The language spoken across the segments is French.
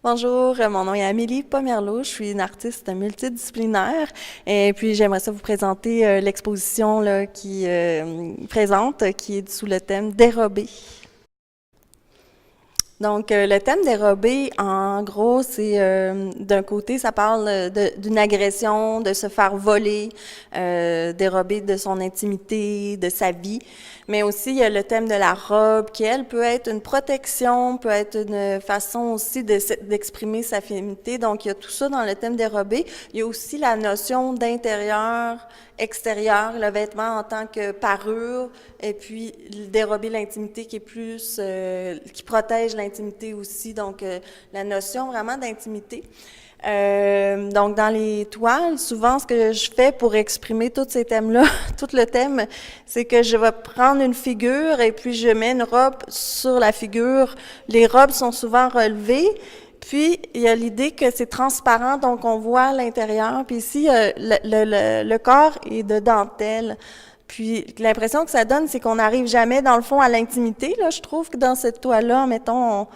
Bonjour, mon nom est Amélie Pomerleau, je suis une artiste multidisciplinaire et puis j'aimerais ça vous présenter l'exposition là, qui présente, qui est sous le thème Dérobé. Donc, le thème dérobé, en gros, c'est d'un côté, ça parle d'une agression, de se faire voler, dérober de son intimité, de sa vie. Mais aussi, il y a le thème de la robe, qui, elle, peut être une protection, peut être une façon aussi d'exprimer sa féminité. Donc, il y a tout ça dans le thème dérobé. Il y a aussi la notion d'intérieur, extérieur, le vêtement en tant que parure, et puis dérober l'intimité qui est plus, qui protège l'intimité aussi, donc la notion vraiment d'intimité. Donc, dans les toiles, souvent, ce que je fais pour exprimer tous ces thèmes-là, tout le thème, c'est que je vais prendre une figure et puis je mets une robe sur la figure. Les robes sont souvent relevées. Puis, il y a l'idée que c'est transparent, donc on voit l'intérieur. Puis ici, le corps est de dentelle. Puis, l'impression que ça donne, c'est qu'on n'arrive jamais, dans le fond, à l'intimité. Là, je trouve que dans cette toile-là, mettons,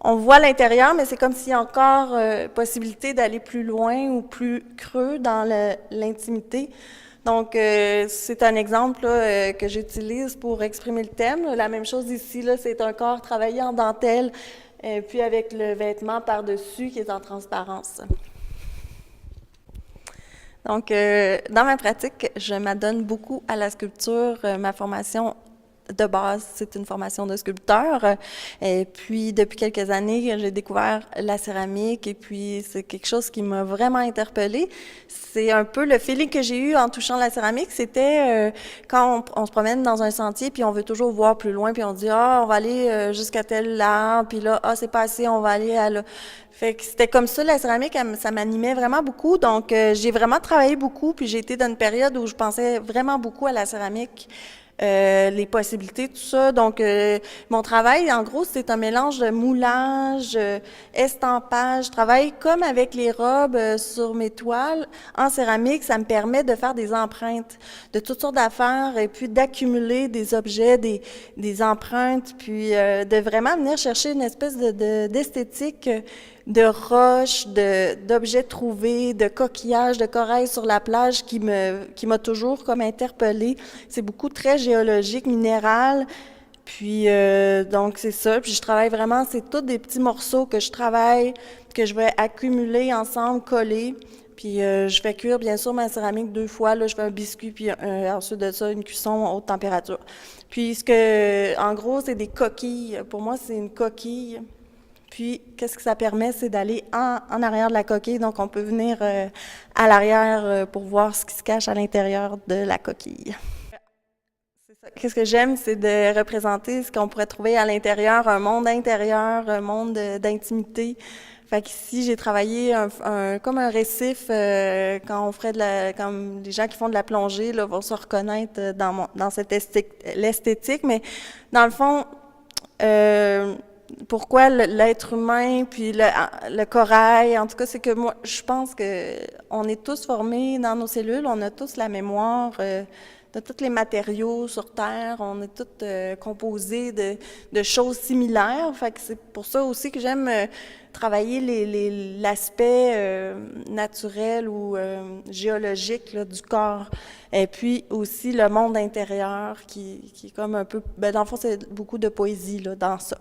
on voit l'intérieur, mais c'est comme s'il y a encore possibilité d'aller plus loin ou plus creux dans l'intimité. Donc, c'est un exemple là, que j'utilise pour exprimer le thème. La même chose ici, là, c'est un corps travaillé en dentelle, puis avec le vêtement par-dessus qui est en transparence. Donc, dans ma pratique, je m'adonne beaucoup à la sculpture. Ma formation de base, c'est une formation de sculpteur. Et puis, depuis quelques années, j'ai découvert la céramique et puis c'est quelque chose qui m'a vraiment interpellée. C'est un peu le feeling que j'ai eu en touchant la céramique. C'était quand on se promène dans un sentier puis on veut toujours voir plus loin puis on dit, ah, on va aller jusqu'à tel arbre puis là, ah, c'est pas assez, on va aller à là. Fait que c'était comme ça, la céramique, ça m'animait vraiment beaucoup. Donc, j'ai vraiment travaillé beaucoup puis j'ai été dans une période où je pensais vraiment beaucoup à la céramique. Les possibilités, tout ça. Donc, mon travail, en gros, c'est un mélange de moulage, estampage. Je travaille comme avec les robes sur mes toiles. En céramique, ça me permet de faire des empreintes de toutes sortes d'affaires et puis d'accumuler des objets, des empreintes, puis de vraiment venir chercher une espèce d'esthétique de roches, d'objets trouvés, de coquillages, de corail sur la plage qui m'a toujours comme interpellée. C'est beaucoup très géologique, minéral. Puis donc c'est ça. Puis je travaille vraiment, c'est tous des petits morceaux que je travaille, que je vais accumuler ensemble, coller. Puis je fais cuire bien sûr ma céramique 2 fois. Là, je fais un biscuit puis ensuite de ça une cuisson à haute température. Puis en gros, c'est des coquilles. Pour moi, c'est une coquille. Puis, qu'est-ce que ça permet, c'est d'aller en arrière de la coquille. Donc, on peut venir à l'arrière pour voir ce qui se cache à l'intérieur de la coquille. Qu'est-ce que j'aime, c'est de représenter ce qu'on pourrait trouver à l'intérieur, un monde intérieur, un monde d'intimité. Fait qu'ici, j'ai travaillé comme un récif, quand on ferait comme les gens qui font de la plongée, là, vont se reconnaître dans cette l'esthétique. Mais, dans le fond, pourquoi l'être humain, puis le corail, en tout cas, c'est que moi, je pense que on est tous formés dans nos cellules, on a tous la mémoire de tous les matériaux sur Terre, on est tous composés de choses similaires. Fait que c'est pour ça aussi que j'aime travailler l'aspect naturel ou géologique là, du corps. Et puis aussi le monde intérieur qui est comme un peu... Ben, dans le fond, c'est beaucoup de poésie là, dans ça.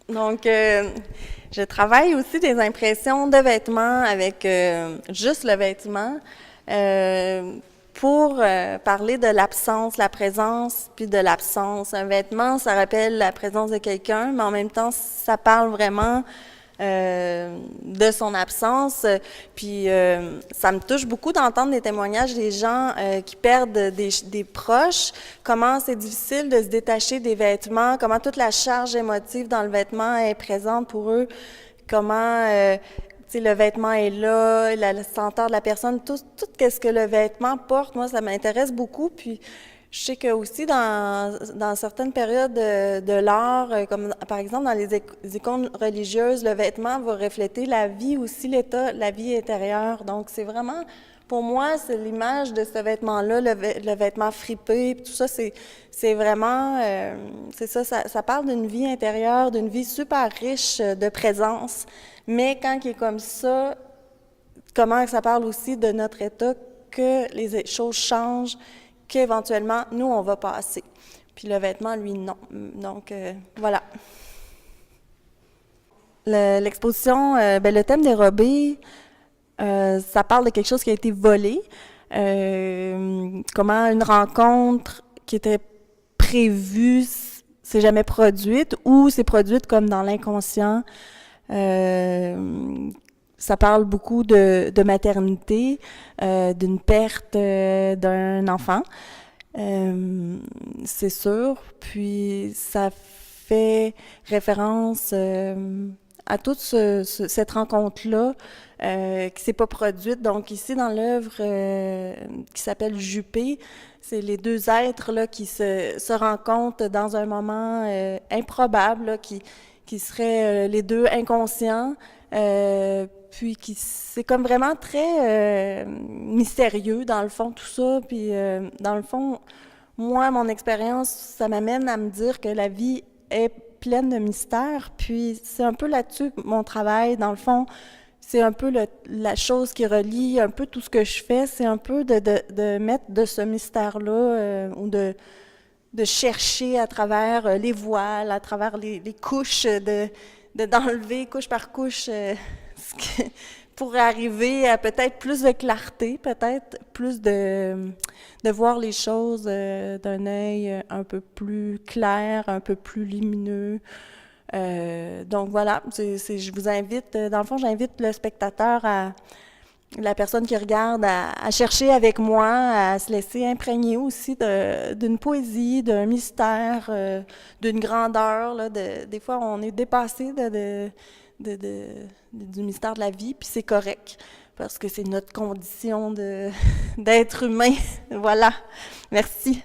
Donc, je travaille aussi des impressions de vêtements avec juste le vêtement pour parler de l'absence, la présence, puis de l'absence. Un vêtement, ça rappelle la présence de quelqu'un, mais en même temps, ça parle vraiment de son absence. Puis ça me touche beaucoup d'entendre des témoignages des gens qui perdent des proches, comment c'est difficile de se détacher des vêtements, comment toute la charge émotive dans le vêtement est présente pour eux, comment le vêtement est là, la senteur de la personne, tout ce que le vêtement porte, moi, ça m'intéresse beaucoup. Puis Je sais que aussi dans certaines périodes de l'art, comme par exemple dans les icônes religieuses, le vêtement va refléter la vie aussi, l'état, la vie intérieure. Donc c'est vraiment, pour moi, c'est l'image de ce vêtement-là, le vêtement fripé, puis tout ça, c'est vraiment, c'est ça, ça parle d'une vie intérieure, d'une vie super riche de présence. Mais quand il est comme ça, comment ça parle aussi de notre état, que les choses changent, qu'éventuellement, nous, on va passer. Puis le vêtement, lui, non. Donc, voilà. L'exposition, ben, le thème dérobé, ça parle de quelque chose qui a été volé. Comment une rencontre qui était prévue s'est jamais produite ou s'est produite comme dans l'inconscient. Ça parle beaucoup de maternité, d'une perte d'un enfant, c'est sûr. Puis ça fait référence à toute cette rencontre-là qui s'est pas produite. Donc ici, dans l'œuvre qui s'appelle Juppé, c'est les deux êtres là, qui se rencontrent dans un moment improbable, là, qui seraient les deux inconscients, puis c'est comme vraiment très mystérieux dans le fond tout ça, puis dans le fond, moi, mon expérience, ça m'amène à me dire que la vie est pleine de mystères, puis c'est un peu là-dessus mon travail, dans le fond, c'est un peu la chose qui relie un peu tout ce que je fais, c'est un peu de mettre de ce mystère-là, ou de chercher à travers les voiles, à travers les couches, d'enlever couche par couche pour arriver à peut-être plus de clarté, peut-être plus de voir les choses d'un œil un peu plus clair, un peu plus lumineux. Donc voilà, je vous invite, dans le fond, j'invite le spectateur la personne qui regarde à chercher avec moi, à se laisser imprégner aussi d'une poésie, d'un mystère, d'une grandeur. Là, des fois, on est dépassé du mystère de la vie, puis c'est correct, parce que c'est notre condition d'être humain. Voilà. Merci.